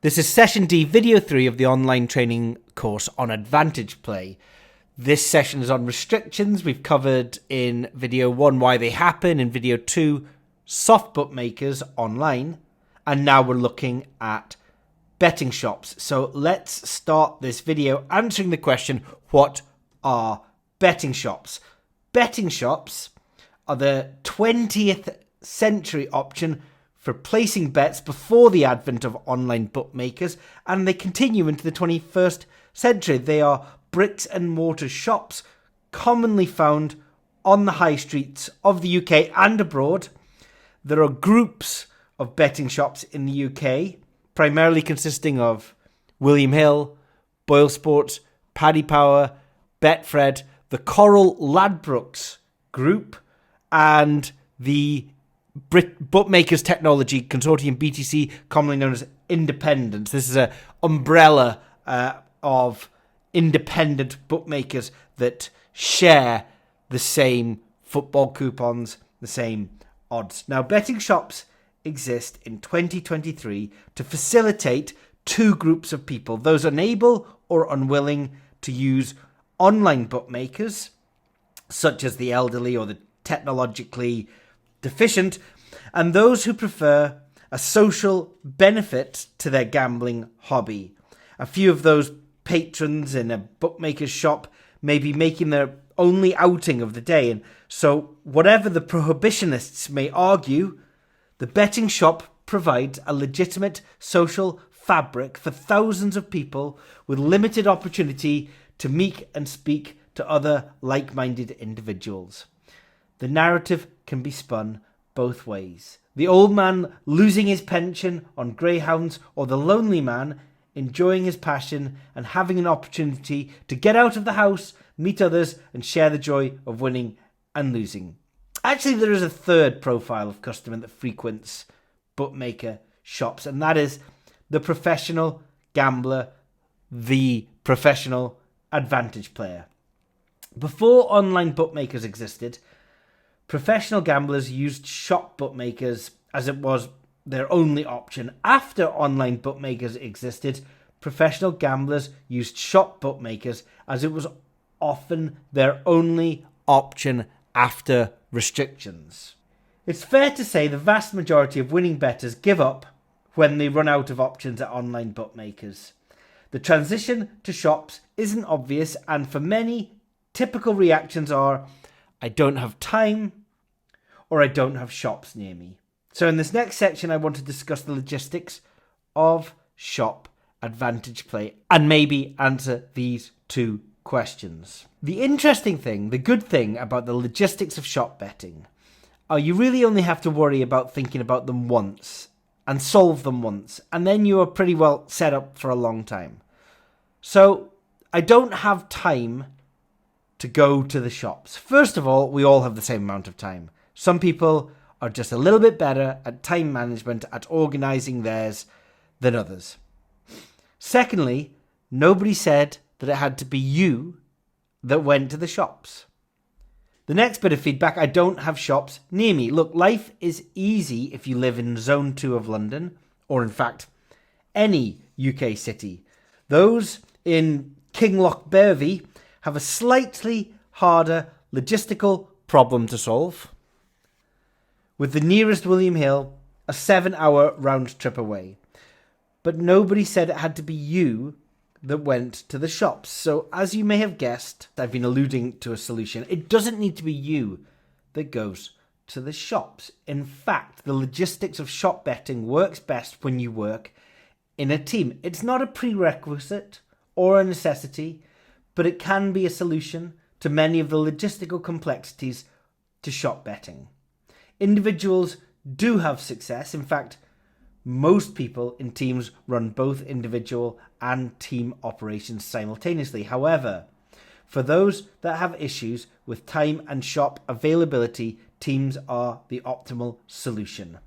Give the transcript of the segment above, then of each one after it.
This is Session D, Video 3 of the online training course on Advantage Play. This session is on restrictions. We've covered in Video 1 why they happen, in Video 2 soft bookmakers online, and now we're looking at betting shops. So let's start this video answering the question, what are betting shops? Betting shops are the 20th century option for placing bets before the advent of online bookmakers, and they continue into the 21st century. They are bricks and mortar shops commonly found on the high streets of the UK and abroad. There are groups of betting shops in the UK, primarily consisting of William Hill, Boyle Sports, Paddy Power, Betfred, the Coral Ladbrokes Group, and the Bookmakers Technology Consortium, BTC, commonly known as Independents. This is an umbrella of independent bookmakers that share the same football coupons, the same odds. Now, betting shops exist in 2023 to facilitate two groups of people, those unable or unwilling to use online bookmakers, such as the elderly or the technologically deficient, and those who prefer a social benefit to their gambling hobby. A few of those patrons in a bookmaker's shop may be making their only outing of the day, and so whatever the prohibitionists may argue, the betting shop provides a legitimate social fabric for thousands of people with limited opportunity to meet and speak to other like-minded individuals. The narrative can be spun both ways. The old man losing his pension on greyhounds, or the lonely man enjoying his passion and having an opportunity to get out of the house, meet others, and share the joy of winning and losing. Actually, there is a third profile of customer that frequents bookmaker shops, and that is the professional gambler, the professional advantage player. Before online bookmakers existed, professional gamblers used shop bookmakers as it was their only option. After online bookmakers existed, professional gamblers used shop bookmakers as it was often their only option after restrictions. It's fair to say the vast majority of winning bettors give up when they run out of options at online bookmakers. The transition to shops isn't obvious, and for many, typical reactions are, I don't have time, or I don't have shops near me. So in this next section, I want to discuss the logistics of shop advantage play and maybe answer these two questions. The interesting thing, the good thing about the logistics of shop betting are you really only have to worry about thinking about them once and solve them once, and then you are pretty well set up for a long time. So I don't have time to go to the shops. First of all, we all have the same amount of time. Some people are just a little bit better at time management, at organising theirs than others. Secondly, nobody said that it had to be you that went to the shops. The next bit of feedback, I don't have shops near me. Look, life is easy if you live in Zone 2 of London, or in fact, any UK city. Those in Kinlochbervie have a slightly harder logistical problem to solve, with the nearest William Hill a 7-hour round trip away. But nobody said it had to be you that went to the shops. So as you may have guessed, I've been alluding to a solution. It doesn't need to be you that goes to the shops. In fact, the logistics of shop betting works best when you work in a team. It's not a prerequisite or a necessity, but it can be a solution to many of the logistical complexities to shop betting. Individuals do have success. In fact, most people in teams run both individual and team operations simultaneously. However, for those that have issues with time and shop availability, teams are the optimal solution.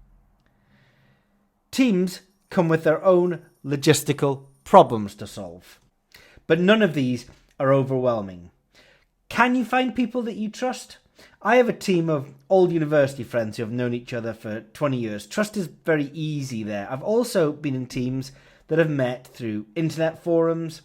Teams come with their own logistical problems to solve, but none of these are overwhelming. Can you find people that you trust? I have a team of old university friends who have known each other for 20 years. Trust is very easy there. I've also been in teams that have met through internet forums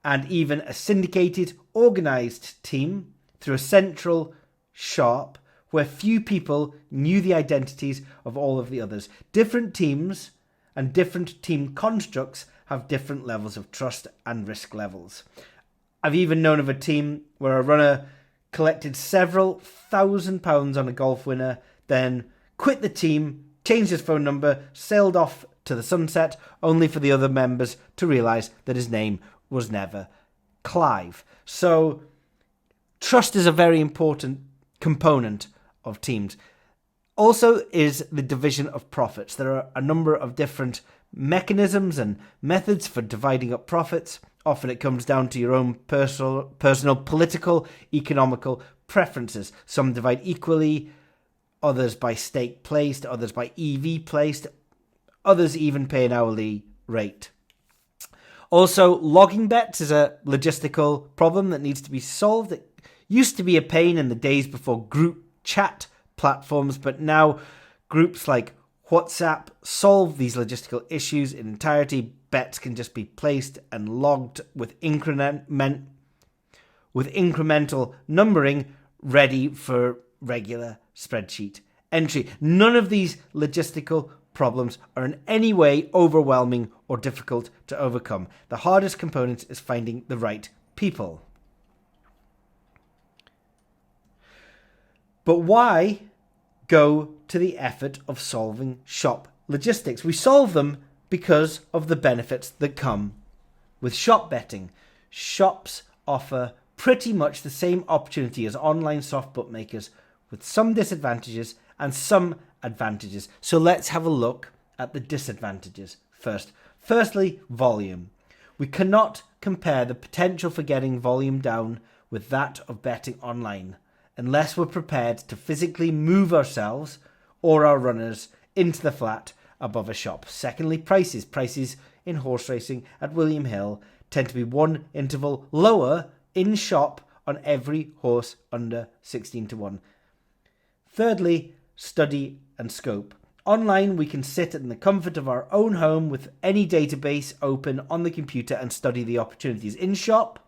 and even a syndicated, organised team through a central shop where few people knew the identities of all of the others. Different teams and different team constructs have different levels of trust and risk levels. I've even known of a team where a runner collected several £1,000s on a golf winner, then quit the team, changed his phone number, sailed off to the sunset, only for the other members to realise that his name was never Clive. So trust is a very important component of teams. Also is the division of profits. There are a number of different mechanisms and methods for dividing up profits. Often it comes down to your own personal political, economical preferences. Some divide equally, others by stake placed, others by EV placed, others even pay an hourly rate. Also, logging bets is a logistical problem that needs to be solved. It used to be a pain in the days before group chat platforms, but now groups like WhatsApp solve these logistical issues in entirety. Bets can just be placed and logged with incremental numbering ready for regular spreadsheet entry. None of these logistical problems are in any way overwhelming or difficult to overcome. The hardest component is finding the right people. But why go to the effort of solving shop logistics? We solve them because of the benefits that come with shop betting. Shops offer pretty much the same opportunity as online soft bookmakers, with some disadvantages and some advantages. So let's have a look at the disadvantages first. Firstly, volume. We cannot compare the potential for getting volume down with that of betting online unless we're prepared to physically move ourselves or our runners into the flat above a shop. Secondly, prices. Prices in horse racing at William Hill tend to be one interval lower in shop on every horse under 16 to 1. Thirdly, study and scope. Online, we can sit in the comfort of our own home with any database open on the computer and study the opportunities. In shop,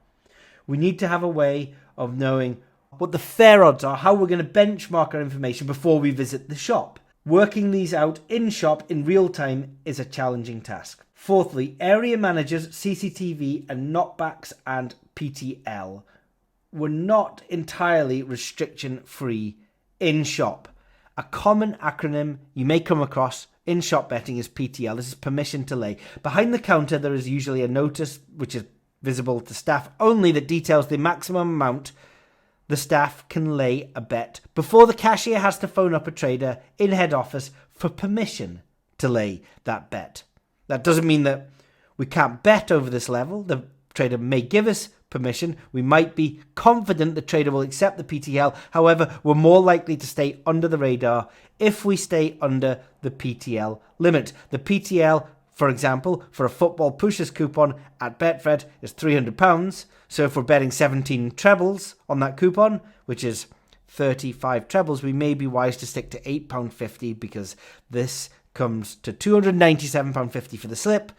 we need to have a way of knowing what the fair odds are, how we're going to benchmark our information before we visit the shop. Working these out in shop in real time is a challenging task. Fourthly, area managers, CCTV and knockbacks and PTL were not entirely restriction free in shop. A common acronym you may come across in shop betting is PTL. This is permission to lay. Behind the counter there is usually a notice which is visible to staff only that details the maximum amount the staff can lay a bet before the cashier has to phone up a trader in head office for permission to lay that bet. That doesn't mean that we can't bet over this level. The trader may give us permission. We might be confident the trader will accept the PTL. However, we're more likely to stay under the radar if we stay under the PTL limit. The PTL, for example, for a football pushers coupon at Betfred is £300. So if we're betting 17 trebles on that coupon, which is 35 trebles, we may be wise to stick to £8.50 because this comes to £297.50 for the slip,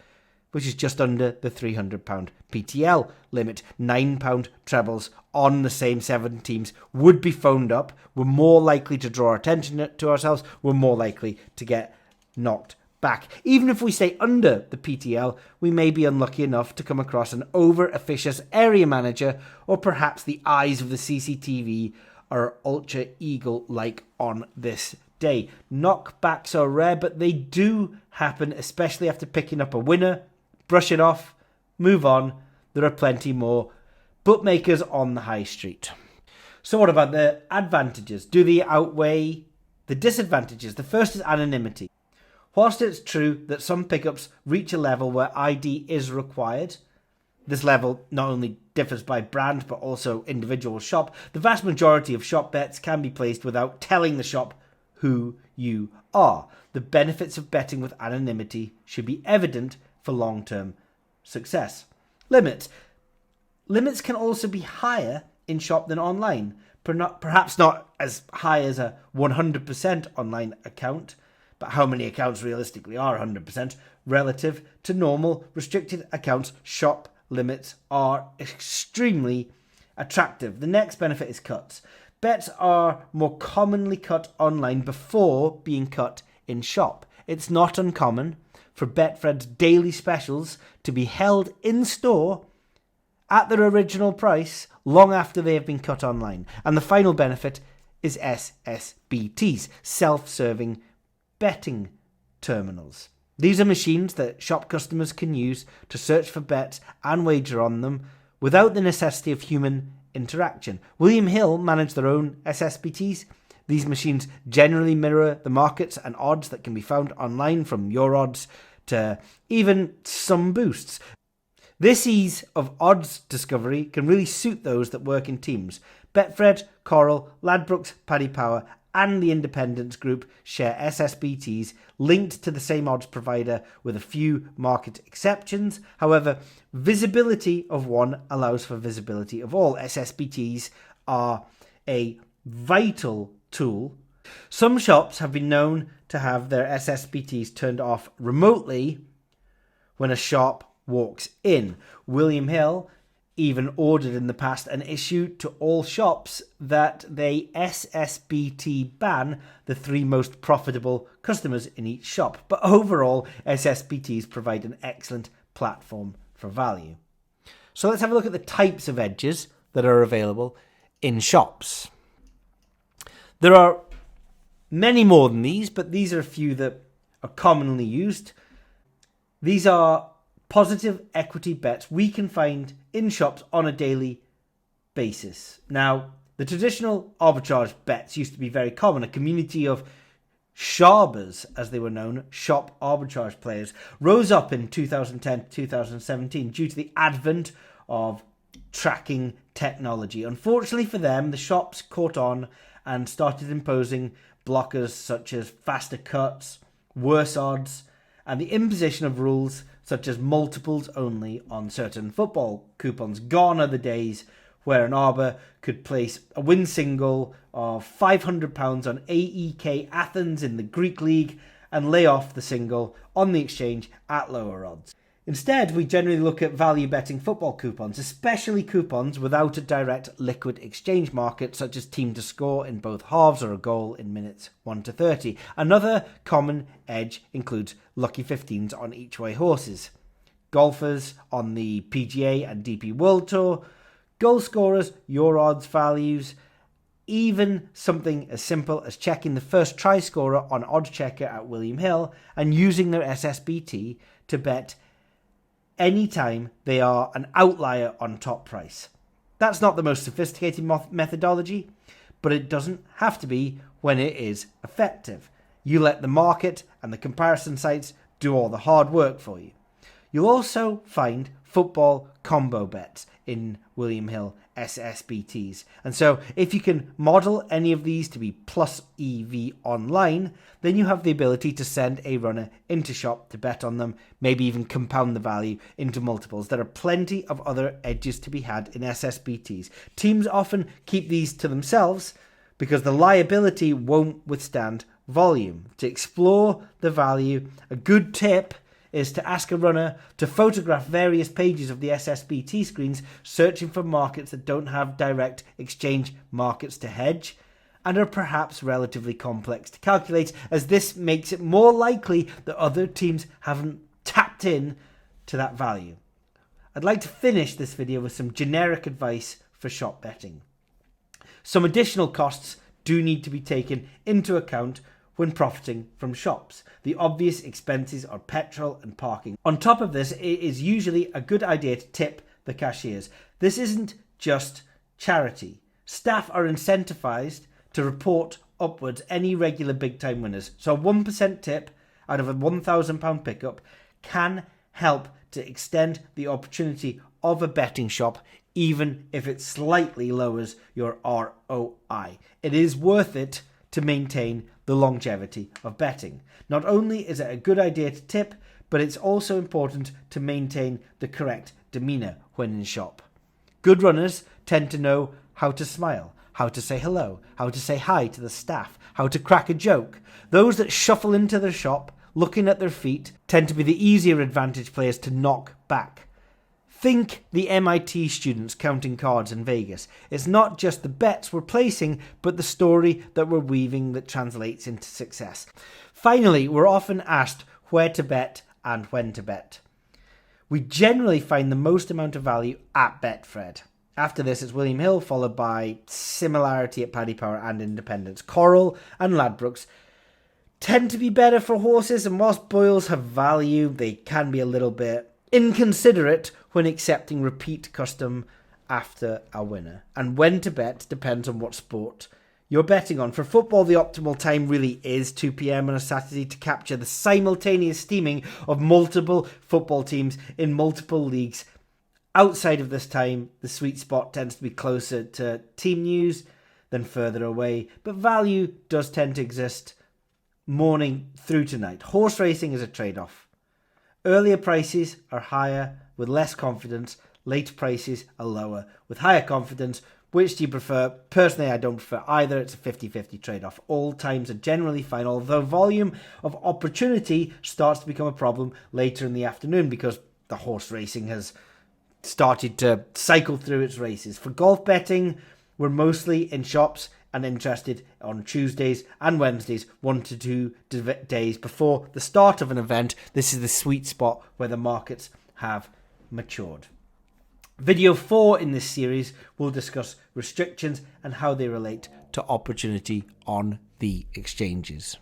which is just under the £300 PTL limit. £9 trebles on the same 7 teams would be phoned up. We're more likely to draw attention to ourselves. We're more likely to get knocked back. Even if we stay under the PTL, we may be unlucky enough to come across an over-officious area manager, or perhaps the eyes of the CCTV are ultra eagle-like on this day. Knockbacks are rare, but they do happen, especially after picking up a winner. Brush it off, move on. There are plenty more bookmakers on the high street. So what about the advantages? Do they outweigh the disadvantages? The first is anonymity. Whilst it's true that some pickups reach a level where ID is required, this level not only differs by brand but also individual shop, the vast majority of shop bets can be placed without telling the shop who you are. The benefits of betting with anonymity should be evident for long-term success. Limits. Limits can also be higher in shop than online. perhaps not as high as a 100% online account, but how many accounts realistically are 100% relative to normal restricted accounts? Shop limits are extremely attractive. The next benefit is cuts. Bets are more commonly cut online before being cut in shop. It's not uncommon for Betfred's daily specials to be held in store at their original price long after they have been cut online. And the final benefit is SSBTs, self-serving betting terminals. These are machines that shop customers can use to search for bets and wager on them without the necessity of human interaction. William Hill manage their own SSBTs. These machines generally mirror the markets and odds that can be found online, from your odds to even some boosts. This ease of odds discovery can really suit those that work in teams. Betfred, Coral, Ladbrokes, Paddy Power and the Independence Group share SSBTs linked to the same odds provider with a few market exceptions. However, visibility of one allows for visibility of all. SSBTs are a vital tool. Some shops have been known to have their SSBTs turned off remotely when a shop walks in. William Hill even ordered in the past an issue to all shops that they SSBT ban the 3 most profitable customers in each shop. But overall, SSBTs provide an excellent platform for value. So let's have a look at the types of edges that are available in shops. There are many more than these, but these are a few that are commonly used. These are positive equity bets we can find in shops on a daily basis. Now, the traditional arbitrage bets used to be very common. A community of sharbers, as they were known, shop arbitrage players, rose up in 2010 to 2017 due to the advent of tracking technology. Unfortunately for them, the shops caught on and started imposing blockers such as faster cuts, worse odds, and the imposition of rules such as multiples only on certain football coupons. Gone are the days where an arbor could place a win single of £500 on AEK Athens in the Greek League and lay off the single on the exchange at lower odds. Instead, we generally look at value betting football coupons, especially coupons without a direct liquid exchange market, such as team to score in both halves or a goal in minutes 1 to 30. Another common edge includes lucky 15s on each way horses, golfers on the PGA and DP World Tour, goal scorers, your odds values, even something as simple as checking the first try scorer on Odds Checker at William Hill and using their SSBT to bet anytime they are an outlier on top price. That's not the most sophisticated methodology, but it doesn't have to be when it is effective. You let the market and the comparison sites do all the hard work for you. You'll also find football combo bets in William Hill SSBTs. And so if you can model any of these to be plus EV online, then you have the ability to send a runner into shop to bet on them, maybe even compound the value into multiples. There are plenty of other edges to be had in SSBTs. Teams often keep these to themselves because the liability won't withstand volume. To explore the value, a good tip is to ask a runner to photograph various pages of the SSBT screens, searching for markets that don't have direct exchange markets to hedge and are perhaps relatively complex to calculate, as this makes it more likely that other teams haven't tapped in to that value. I'd like to finish this video with some generic advice for shop betting. Some additional costs do need to be taken into account when profiting from shops. The obvious expenses are petrol and parking. On top of this, it is usually a good idea to tip the cashiers. This isn't just charity. Staff are incentivized to report upwards any regular big time winners. So a 1% tip out of a £1,000 pickup can help to extend the opportunity of a betting shop, even if it slightly lowers your ROI. It is worth it to maintain the longevity of betting. Not only is it a good idea to tip, but it's also important to maintain the correct demeanour when in shop. Good runners tend to know how to smile, how to say hello, how to say hi to the staff, how to crack a joke. Those that shuffle into the shop, looking at their feet, tend to be the easier advantage players to knock back. Think the MIT students counting cards in Vegas. It's not just the bets we're placing, but the story that we're weaving that translates into success. Finally, we're often asked where to bet and when to bet. We generally find the most amount of value at Betfred. After this, it's William Hill, followed by similarity at Paddy Power and Independence. Coral and Ladbrokes tend to be better for horses, and whilst Boyles have value, they can be a little bit inconsiderate when accepting repeat custom after a winner. And when to bet depends on what sport you're betting on. For football, the optimal time really is 2 p.m. on a Saturday to capture the simultaneous steaming of multiple football teams in multiple leagues. Outside of this time, the sweet spot tends to be closer to team news than further away, but value does tend to exist morning through to night. Horse racing is a trade-off. Earlier prices are higher with less confidence. Later prices are lower with higher confidence. Which do you prefer? Personally, I don't prefer either. It's a 50-50 trade-off. All times are generally fine, although volume of opportunity starts to become a problem later in the afternoon because the horse racing has started to cycle through its races. For golf betting, we're mostly in shops and interested on Tuesdays and Wednesdays, 1 to 2 days before the start of an event. This is the sweet spot where the markets have matured. Video 4 in this series will discuss restrictions and how they relate to opportunity on the exchanges.